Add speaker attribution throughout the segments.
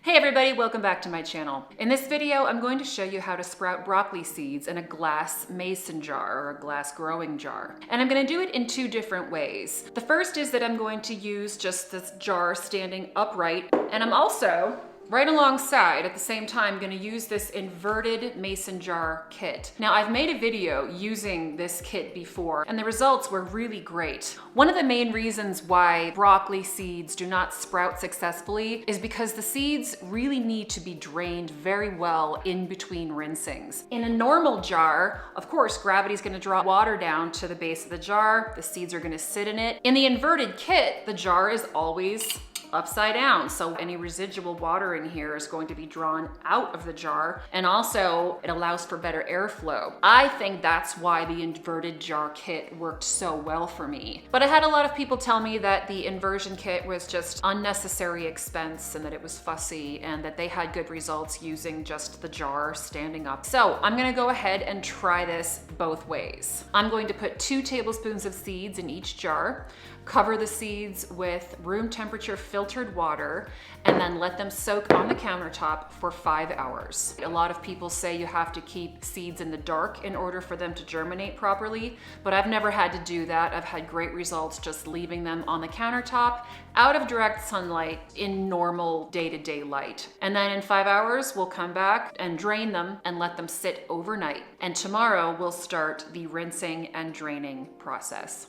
Speaker 1: Hey everybody, welcome back to my channel. In this video, I'm going to show you how to sprout broccoli seeds in a glass mason jar or a glass growing jar. And I'm going to do it in two different ways. The first is that I'm going to use just this jar standing upright, and I'm also right alongside at the same time going to use this inverted mason jar kit. Now I've made a video using this kit before and the results were really great. One of the main reasons why broccoli seeds do not sprout successfully is because the seeds really need to be drained very well in between rinsings. In a normal jar, of course, gravity is going to draw water down to the base of the jar. The seeds are going to sit in it. In the inverted kit, the jar is always upside down, so any residual water in here is going to be drawn out of the jar, and also it allows for better airflow. I think that's why the inverted jar kit worked so well for me. But I had a lot of people tell me that the inversion kit was just unnecessary expense and that it was fussy and that they had good results using just the jar standing up. So I'm gonna go ahead and try this both ways. I'm going to put 2 tablespoons of seeds in each jar, cover the seeds with room temperature filtered water, and then let them soak on the countertop for 5 hours. A lot of people say you have to keep seeds in the dark in order for them to germinate properly, but I've never had to do that. I've had great results just leaving them on the countertop out of direct sunlight in normal day-to-day light. And then in 5 hours, we'll come back and drain them and let them sit overnight. And tomorrow we'll start the rinsing and draining process.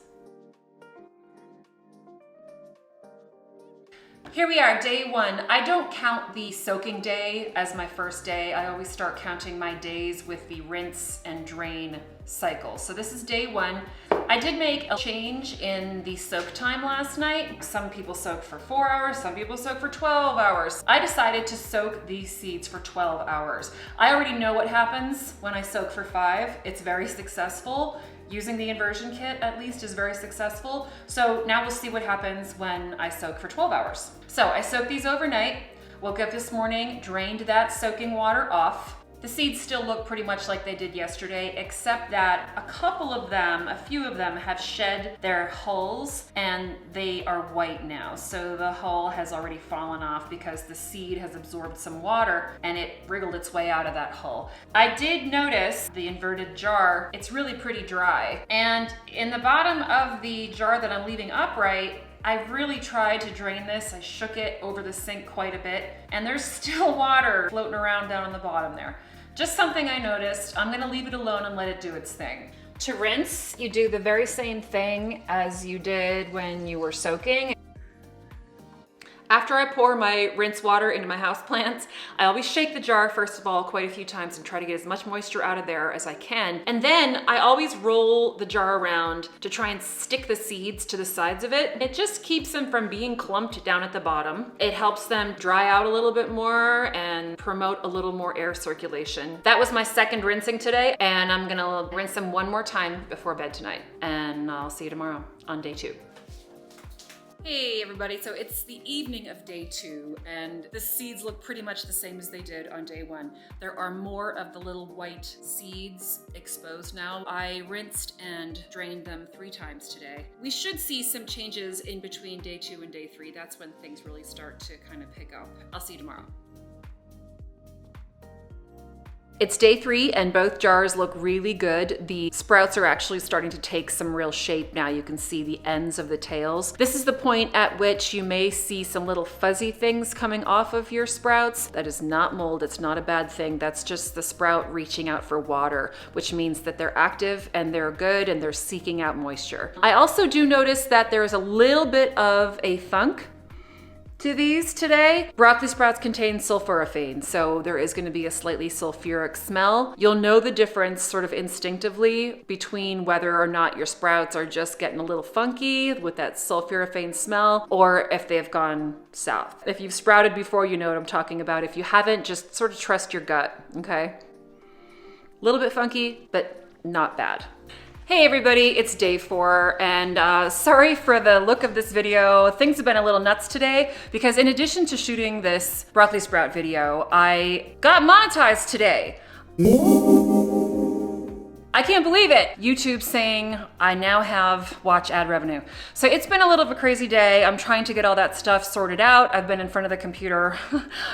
Speaker 1: Here we are, day 1. I don't count the soaking day as my first day. I always start counting my days with the rinse and drain cycle. So this is day 1. I did make a change in the soak time last night. Some people soak for 4 hours, some people soak for 12 hours. I decided to soak these seeds for 12 hours. I already know what happens when I soak for 5. It's very successful. Using the inversion kit, at least, is very successful. So now we'll see what happens when I soak for 12 hours. So I soaked these overnight, woke up this morning, drained that soaking water off. The seeds still look pretty much like they did yesterday, except that a few of them have shed their hulls and they are white now. So the hull has already fallen off because the seed has absorbed some water and it wriggled its way out of that hull. I did notice the inverted jar, it's really pretty dry. And in the bottom of the jar that I'm leaving upright, I really tried to drain this. I shook it over the sink quite a bit, and there's still water floating around down on the bottom there. Just something I noticed. I'm gonna leave it alone and let it do its thing. To rinse, you do the very same thing as you did when you were soaking. After I pour my rinse water into my houseplants, I always shake the jar first of all quite a few times and try to get as much moisture out of there as I can. And then I always roll the jar around to try and stick the seeds to the sides of it. It just keeps them from being clumped down at the bottom. It helps them dry out a little bit more and promote a little more air circulation. That was my second rinsing today, and I'm gonna rinse them one more time before bed tonight. And I'll see you tomorrow on day 2. Hey everybody, so it's the evening of day 2 and the seeds look pretty much the same as they did on day 1. There are more of the little white seeds exposed now. I rinsed and drained them 3 times today. We should see some changes in between day 2 and day 3. That's when things really start to kind of pick up. I'll see you tomorrow. It's day 3 and both jars look really good. The sprouts are actually starting to take some real shape now. You can see the ends of the tails. This is the point at which you may see some little fuzzy things coming off of your sprouts. That is not mold, it's not a bad thing. That's just the sprout reaching out for water, which means that they're active and they're good and they're seeking out moisture. I also do notice that there's a little bit of a thunk to these today. Broccoli sprouts contain sulforaphane, so there is going to be a slightly sulfuric smell. You'll know the difference sort of instinctively between whether or not your sprouts are just getting a little funky with that sulforaphane smell or if they've gone south. If you've sprouted before, you know what I'm talking about. If you haven't, just sort of trust your gut, okay? A little bit funky, but not bad. Hey everybody, it's day 4 and sorry for the look of this video. Things have been a little nuts today because in addition to shooting this broccoli sprout video, I got monetized today. I can't believe it. YouTube saying I now have watch ad revenue. So it's been a little of a crazy day. I'm trying to get all that stuff sorted out. I've been in front of the computer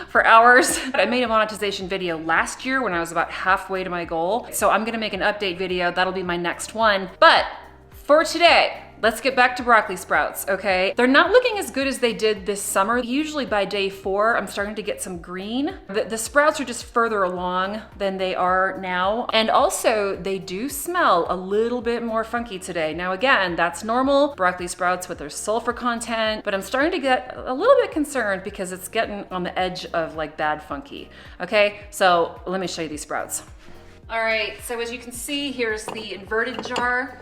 Speaker 1: for hours. I made a monetization video last year when I was about halfway to my goal. So I'm gonna make an update video. That'll be my next one. But for today, let's get back to broccoli sprouts, okay? They're not looking as good as they did this summer. Usually by day 4, I'm starting to get some green. The sprouts are just further along than they are now. And also, they do smell a little bit more funky today. Now again, that's normal, broccoli sprouts with their sulfur content, but I'm starting to get a little bit concerned because it's getting on the edge of like bad funky, okay? So let me show you these sprouts. All right, so as you can see, here's the inverted jar.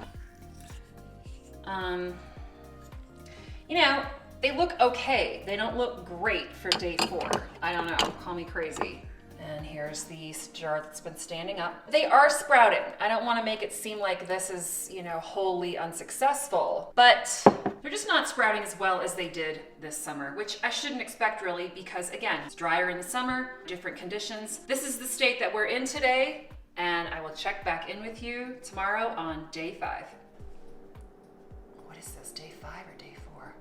Speaker 1: You know, they look okay. They don't look great for day 4. I don't know, call me crazy. And here's the jar that's been standing up. They are sprouting. I don't want to make it seem like this is, you know, wholly unsuccessful, but they're just not sprouting as well as they did this summer, which I shouldn't expect really because again, it's drier in the summer, different conditions. This is the state that we're in today, and I will check back in with you tomorrow on day 5. What is this, day 5 or day 4?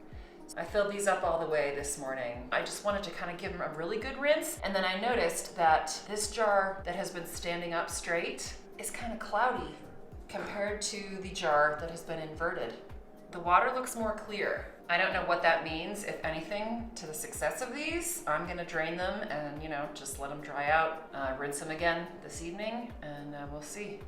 Speaker 1: I filled these up all the way this morning. I just wanted to kind of give them a really good rinse, and then I noticed that this jar that has been standing up straight is kind of cloudy compared to the jar that has been inverted. The water looks more clear. I don't know what that means, if anything, to the success of these. I'm gonna drain them and, you know, just let them dry out, rinse them again this evening, and we'll see.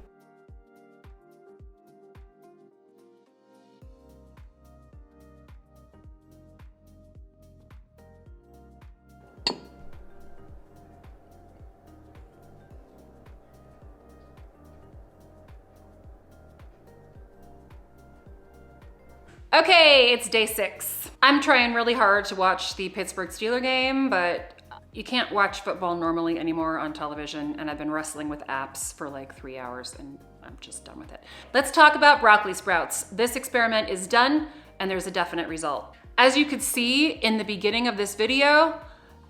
Speaker 1: Okay, it's day 6. I'm trying really hard to watch the Pittsburgh Steelers game, but you can't watch football normally anymore on television, and I've been wrestling with apps for like 3 hours, and I'm just done with it. Let's talk about broccoli sprouts. This experiment is done, and there's a definite result. As you could see in the beginning of this video,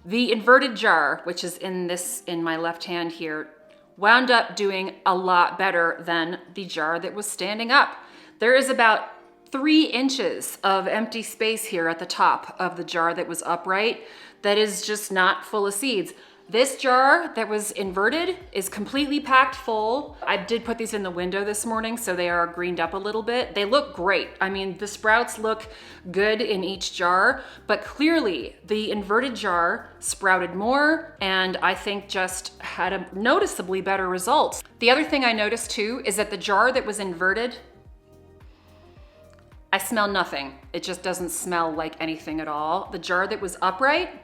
Speaker 1: the inverted jar, which is in my left hand here, wound up doing a lot better than the jar that was standing up. There is about 3 inches of empty space here at the top of the jar that was upright that is just not full of seeds. This jar that was inverted is completely packed full. I did put these in the window this morning, so they are greened up a little bit. They look great. I mean, the sprouts look good in each jar, but clearly the inverted jar sprouted more and I think just had a noticeably better result. The other thing I noticed too is that the jar that was inverted, I smell nothing. It just doesn't smell like anything at all. The jar that was upright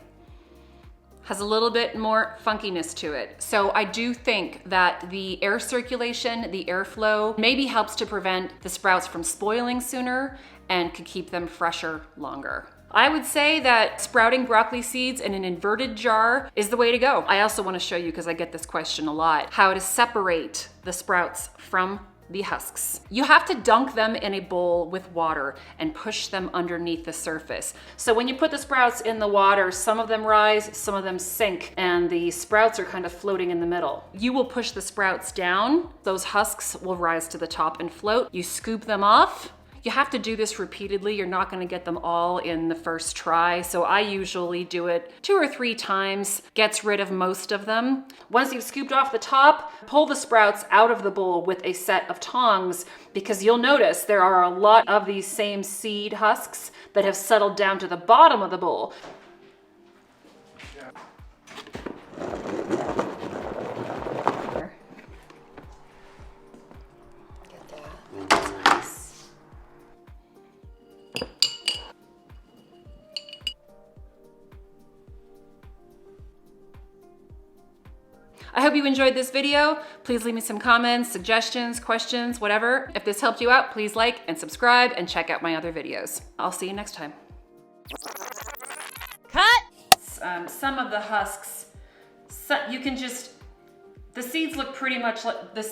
Speaker 1: has a little bit more funkiness to it. So I do think that the air circulation, the airflow, maybe helps to prevent the sprouts from spoiling sooner and could keep them fresher longer. I would say that sprouting broccoli seeds in an inverted jar is the way to go. I also want to show you, because I get this question a lot, how to separate the sprouts from the husks. You have to dunk them in a bowl with water and push them underneath the surface. So when you put the sprouts in the water, some of them rise, some of them sink, and the sprouts are kind of floating in the middle. You will push the sprouts down, those husks will rise to the top and float. You scoop them off. You have to do this repeatedly. You're not gonna get them all in the first try. So I usually do it 2 or 3 times, gets rid of most of them. Once you've scooped off the top, pull the sprouts out of the bowl with a set of tongs, because you'll notice there are a lot of these same seed husks that have settled down to the bottom of the bowl. I hope you enjoyed this video. Please leave me some comments, suggestions, questions, whatever. If this helped you out, please like and subscribe and check out my other videos. I'll see you next time. Cut! Some of the husks, you can just, the seeds look pretty much like, the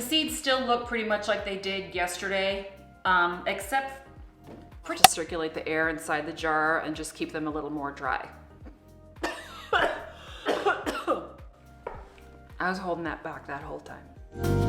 Speaker 1: seeds still look pretty much like they did yesterday, except for to circulate the air inside the jar and just keep them a little more dry. I was holding that back that whole time.